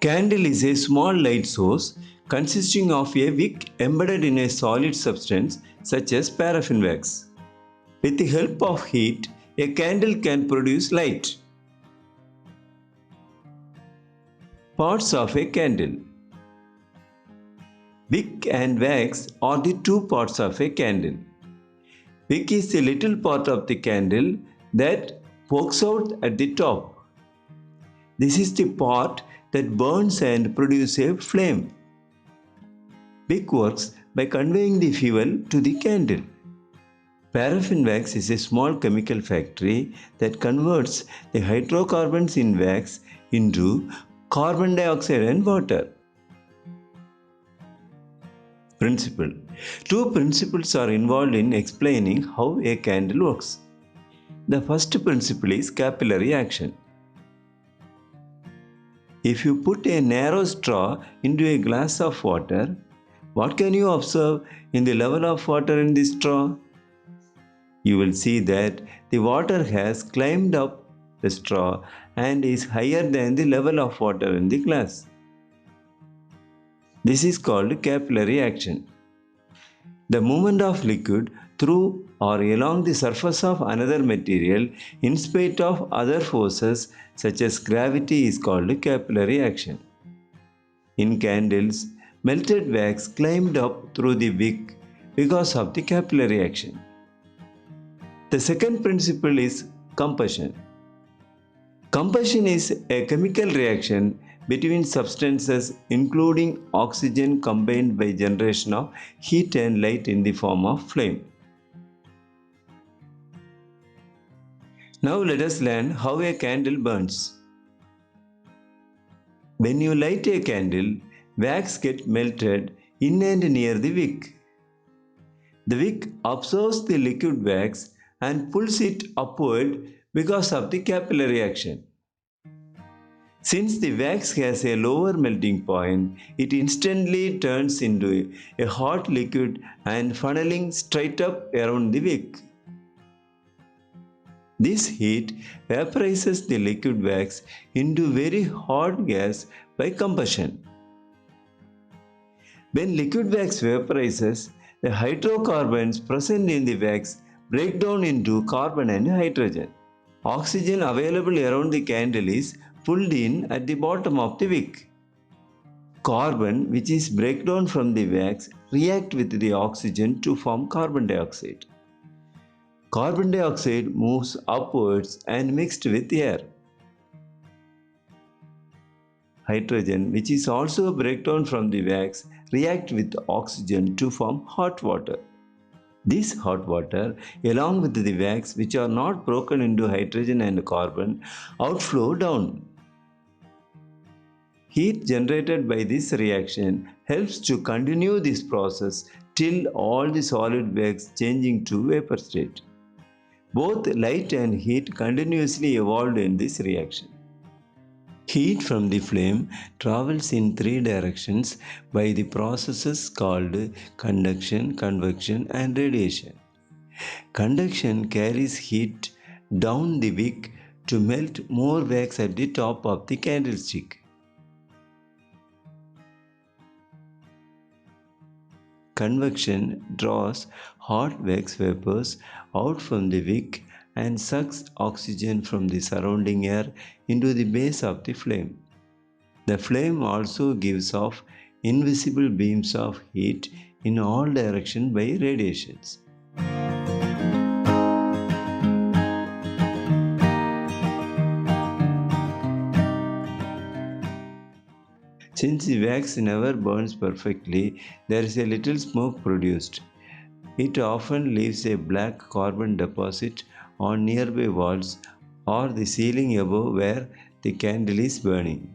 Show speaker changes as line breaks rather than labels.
Candle is a small light source consisting of a wick embedded in a solid substance such as paraffin wax. With the help of heat, a candle can produce light. Parts of a candle. Wick and wax are the two parts of a candle. Wick is the little part of the candle that pokes out at the top. This is the part that burns and produces a flame. Wick works by conveying the fuel to the candle. Paraffin wax is a small chemical factory that converts the hydrocarbons in wax into carbon dioxide and water. Principle. Two principles are involved in explaining how a candle works. The first principle is capillary action. If you put a narrow straw into a glass of water, what can you observe in the level of water in the straw? You will see that the water has climbed up the straw and is higher than the level of water in the glass. This is called capillary action. The movement of liquid through or along the surface of another material in spite of other forces such as gravity is called capillary action. In candles, melted wax climbed up through the wick because of the capillary action. The second principle is combustion. Combustion is a chemical reaction between substances including oxygen combined by generation of heat and light in the form of flame. Now let us learn how a candle burns. When you light a candle, wax gets melted in and near the wick. The wick absorbs the liquid wax and pulls it upward because of the capillary action. Since the wax has a lower melting point, it instantly turns into a hot liquid and funneling straight up around the wick. This heat vaporizes the liquid wax into very hot gas by combustion. When liquid wax vaporizes, the hydrocarbons present in the wax break down into carbon and hydrogen. Oxygen available around the candle is pulled in at the bottom of the wick. Carbon, which is breakdown from the wax, react with the oxygen to form carbon dioxide. Carbon dioxide moves upwards and mixed with air. Hydrogen, which is also a breakdown from the wax, react with oxygen to form hot water. This hot water, along with the wax which are not broken into hydrogen and carbon, outflow down. Heat generated by this reaction helps to continue this process till all the solid wax changing to vapor state. Both light and heat continuously evolved in this reaction. Heat from the flame travels in three directions by the processes called conduction, convection, and radiation. Conduction carries heat down the wick to melt more wax at the top of the candlestick. Convection draws hot wax vapors out from the wick and sucks oxygen from the surrounding air into the base of the flame. The flame also gives off invisible beams of heat in all directions by radiations. Since the wax never burns perfectly, there is a little smoke produced. It often leaves a black carbon deposit on nearby walls or the ceiling above where the candle is burning.